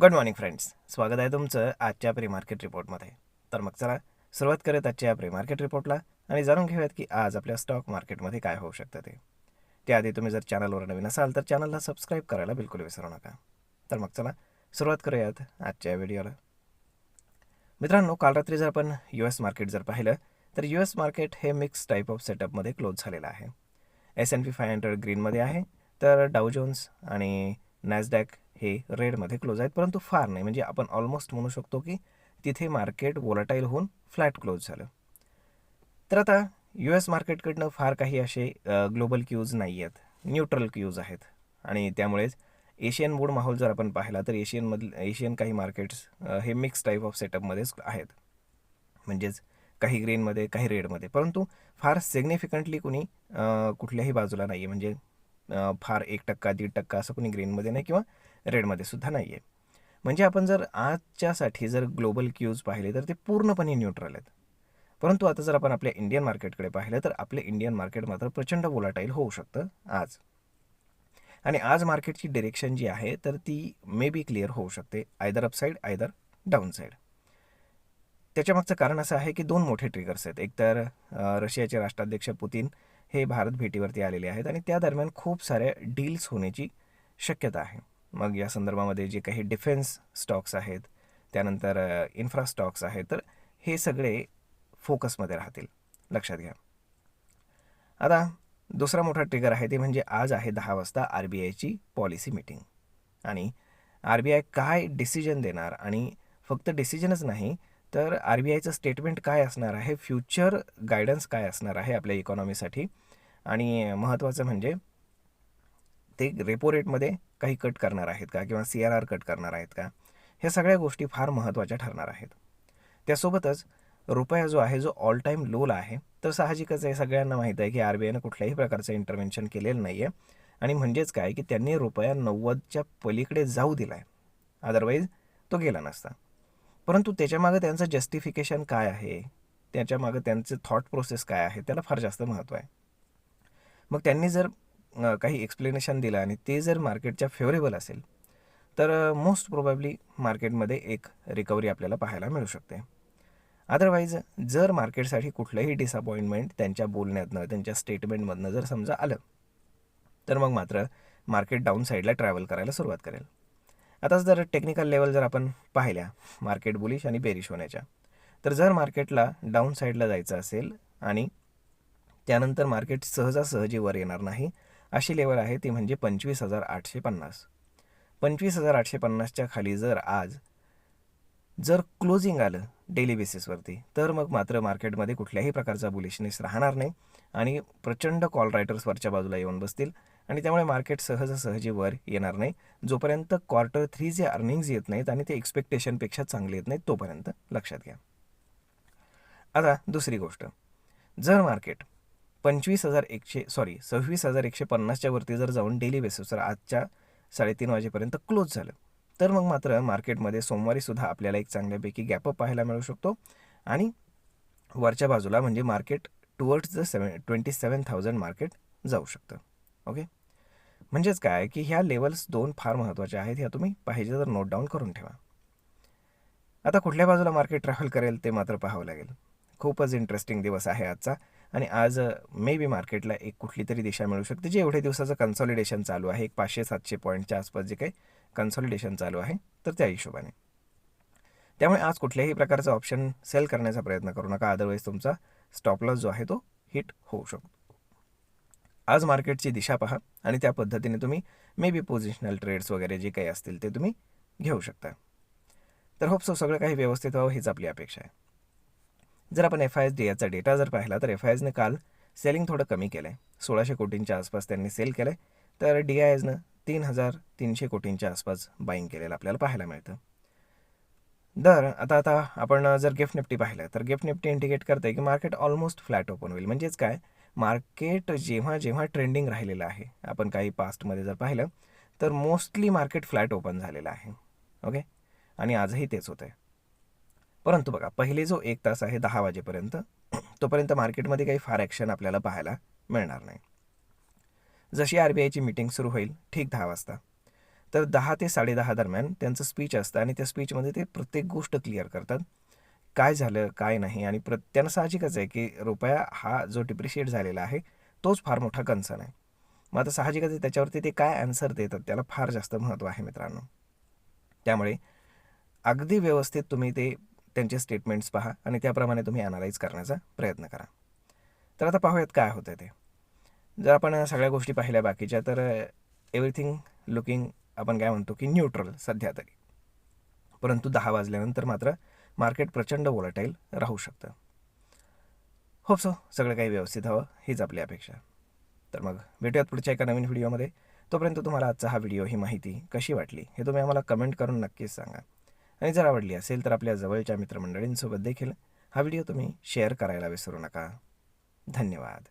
Good morning friends, स्वागत आहे तुमचं आजच्या प्री मार्केट रिपोर्टमध्ये. तर मग चला सुरुवात करूयात आजच्या प्री मार्केट रिपोर्टला आणि जाणून घेऊयात की आज आपल्या स्टॉक मार्केटमध्ये काय होऊ शकतं ते. त्याआधी तुम्ही जर चॅनलवर नवीन असाल तर चॅनलला सबस्क्राईब करायला बिलकुल विसरू नका. तर मग चला सुरुवात करूयात आजच्या व्हिडिओला. मित्रांनो, काल रात्री जर आपण US मार्केट जर पाहिलं तर US मार्केट हे मिक्स टाईप ऑफ सेटअपमध्ये क्लोज झालेलं आहे. S&P 500 ग्रीनमध्ये आहे, तर डाऊ जोन्स आणि नॅसडॅक हे रेडमध्ये क्लोज आहेत, परंतु फार नाही. म्हणजे आपण ऑलमोस्ट म्हणू शकतो की तिथे मार्केट वोलाटाईल होऊन फ्लॅट क्लोज झालं. तर आता US मार्केटकडनं फार काही असे ग्लोबल क्यूज नाही आहेत, न्यूट्रल क्यूज आहेत. आणि त्यामुळेच एशियन मूड माहोल जर आपण पाहिला तर एशियन काही मार्केट्स हे मिक्स टाईप ऑफ सेटअपमध्येच आहेत. म्हणजेच काही ग्रीनमध्ये काही रेडमध्ये, परंतु फार सिग्निफिकंटली कुणी कुठल्याही बाजूला नाही आहे. म्हणजे फार 1%, 1.5% असं कुणी ग्रीनमध्ये नाही किंवा रेडमध्ये सुद्धा नाही आहे. म्हणजे आपण जर आजच्यासाठी जर ग्लोबल क्यूज पाहिले तर ते पूर्णपणे न्यूट्रल आहेत. परंतु आता जर आपण आपल्या इंडियन मार्केटकडे पाहिलं तर आपले इंडियन मार्केट मात्र प्रचंड वोलाटाईल होऊ शकतं आज. आणि आज मार्केटची डिरेक्शन जी आहे तर ती मे बी क्लिअर होऊ शकते, either upside either down side. त्याच्यामागचं कारण असं आहे की दोन मोठे ट्रिगर्स आहेत. एक तर रशियाचे राष्ट्राध्यक्ष पुतीन हे भारत भेटीवरती आलेले आहेत आणि त्या दरम्यान खूप साऱ्या डील्स होण्याची शक्यता आहे. मग या संदर्भामध्ये जे काही डिफेन्स स्टॉक्स आहेत, त्यानंतर इन्फ्रा स्टॉक्स आहेत, तर हे सगळे फोकसमध्ये राहतील, लक्षात घ्या. आता दुसरा मोठा ट्रिगर आहे ते म्हणजे आज आहे 10 वाजता RBIची पॉलिसी मीटिंग. आणि RBI काय डिसिजन देणार, आणि फक्त डिसिजनच नाही तर RBIचं स्टेटमेंट काय असणार आहे, फ्युचर गायडन्स काय असणार आहे आपल्या इकॉनॉमीसाठी, आणि महत्त्वाचं म्हणजे ते रेपो रेटमध्ये काही कट करणार आहेत का किंवा CRR कट करणार आहेत का, ह्या सगळ्या गोष्टी फार महत्त्वाच्या ठरणार आहेत. त्यासोबतच रुपया जो आहे, जो ऑल टाईम लोला आहे, तर साहजिकच आहे, सगळ्यांना माहीत आहे की RBIनं कुठल्याही प्रकारचं इंटरव्हेन्शन केलेलं नाही आहे. आणि म्हणजेच काय की त्यांनी रुपया 90च्या पलीकडे जाऊ दिला आहे, अदरवाईज तो गेला नसता. परंतु त्याच्यामागं त्यांचं जस्टिफिकेशन काय आहे, त्याच्यामागं त्यांचं थॉट प्रोसेस काय आहे, त्याला फार जास्त महत्त्व आहे. मग त्यांनी जर काही एक्सप्लेनेशन दिलं आणि ते जर मार्केटच्या फेवरेबल असेल तर मोस्ट प्रोबॅबली मार्केटमध्ये एक रिकव्हरी आपल्याला पाहायला मिळू शकते. अदरवाईज जर मार्केटसाठी कुठलंही डिसअपॉइंटमेंट त्यांच्या बोलण्यातनं, त्यांच्या स्टेटमेंटमधनं जर समजा आलं तर मग मात्र मार्केट डाऊन साईडला ट्रॅव्हल करायला सुरुवात करेल. आता जर टेक्निकल लेवल जर आपण पाहिल्या मार्केट बुलिश आणि बेरिश होण्याच्या, तर जर मार्केटला डाऊन साईडला जायचं असेल आणि त्यानंतर मार्केट सहजासहजी वर येणार नाही अशी लेवल आहे ती म्हणजे 25,850. 25,850च्या खाली जर आज जर क्लोजिंग आलं डेली बेसिसवरती तर मग मात्र मार्केटमध्ये कुठल्याही प्रकारचा बुलिशनेस राहणार नाही आणि प्रचंड कॉल रायटर्स बाजूला येऊन बसतील आणि त्यामुळे मार्केट सहजासहजी वर येणार नाही जोपर्यंत Q3 जे अर्निंग्ज येत नाहीत आणि ते एक्सपेक्टेशनपेक्षा चांगले येत नाहीत तोपर्यंत, लक्षात घ्या. आता दुसरी गोष्ट, जर मार्केट 26,150च्या वरती जर जाऊन डेली बेसिसवर आजच्या 3:30 वाजेपर्यंत क्लोज झालं तर मग मात्र मार्केटमध्ये सोमवारी सुद्धा आपल्याला एक चांगल्यापैकी गॅपअप पाहायला मिळू शकतो आणि वरच्या बाजूला म्हणजे मार्केट टुवर्ड्स द 27,000 मार्केट जाऊ शकतं. ओके, म्हणजेच काय की ह्या लेवल्स दोन फार महत्त्वाच्या आहेत, ह्या तुम्ही पाहिजे तर नोट डाऊन करून ठेवा. आता कुठल्या बाजूला मार्केट ट्रॅव्हल करेल ते मात्र पाहावं लागेल. खूपच इंटरेस्टिंग दिवस आहे आजचा आणि आज मे बी मार्केटला एक कुठली तरी दिशा मिळू शकते, जे एवढे दिवसाचं कन्सॉलिडेशन चालू आहे, एक 500-700 पॉईंटच्या आसपास जे काही कन्सॉलिडेशन चालू आहे, तर त्या हिशोबाने. त्यामुळे आज कुठल्याही प्रकारचा ऑप्शन सेल करण्याचा प्रयत्न करू नका, अदरवाईज तुमचा स्टॉप लॉस जो आहे तो हिट होऊ शकतो. आज मार्केटची दिशा पहा आणि त्या पद्धतीने तुम्ही मे बी पोझिशनल ट्रेड्स वगैरे जे काही असतील ते तुम्ही घेऊ शकता. तर होप सो सगळं काही व्यवस्थित व्हावं हीच आपली अपेक्षा आहे. जर आपण FISDAचा डेटा जर पाहिला तर FISने काल सेलिंग थोडं कमी केलं आहे, 1,600 कोटींच्या आसपास त्यांनी सेल केलं आहे, तर DISनं 3,300 कोटींच्या आसपास बाईंग केलेलं आपल्याला पाहायला मिळतं. आता आपण जर गिफ्ट निफ्टी पाहिलं तर गिफ्ट निफ्टी इंडिकेट करते की मार्केट ऑलमोस्ट फ्लॅट ओपन होईल. म्हणजेच काय, मार्केट जेव्हा जेव्हा ट्रेंडिंग राहिलेलं आहे, आपण काही पास्टमध्ये जर पाहिलं तर मोस्टली मार्केट फ्लॅट ओपन झालेलं आहे. ओके, आणि आजही तेच होतं आहे. परंतु बघा, पहिले जो 1 तास आहे 10 वाजेपर्यंत, तोपर्यंत मार्केटमध्ये काही फार ॲक्शन आपल्याला पाहायला मिळणार नाही. जशी RBIची मीटिंग सुरू होईल ठीक 10 वाजता, तर 10 ते 10:30 दरम्यान त्यांचं स्पीच असतं आणि त्या स्पीचमध्ये ते प्रत्येक गोष्ट क्लिअर करतात. काय झालं, काय नाही आणि त्यांना साहजिकच आहे, की रुपया हा जो डिप्रिशिएट झालेला आहे, तोच फार मोठा कन्सर्न आहे. मग आता साहजिकच आहे त्याच्यावरती ते काय ॲन्सर देतात त्याला फार जास्त महत्त्व आहे मित्रांनो. त्यामुळे अगदी व्यवस्थित तुम्ही ते त्यांचे स्टेटमेंट्स पहा आणि त्याप्रमाणे तुम्ही ॲनालाइज करण्याचा प्रयत्न करा. तर आता पाहूयात काय होतं ते. जर आपण सगळ्या गोष्टी पाहिल्या बाकीच्या तर एव्हरीथिंग लुकिंग आपण काय म्हणतो की न्यूट्रल सध्या तरी. परंतु 10 वाजल्यानंतर मात्र मार्केट प्रचंड वोलटाईल राहू शकतं. होप सो सगळं काही व्यवस्थित हवं हीच आपली अपेक्षा. तर मग भेटूयात पुढच्या एका नवीन व्हिडिओमध्ये. तोपर्यंत तुम्हाला आजचा हा व्हिडिओ ही माहिती कशी वाटली हे तुम्ही आम्हाला कमेंट करून नक्कीच सांगा. आणि जर आवडली असेल तर आपल्या जवळच्या मित्रमंडळींसोबत देखील हा व्हिडिओ तुम्ही शेअर करायला विसरू नका. धन्यवाद.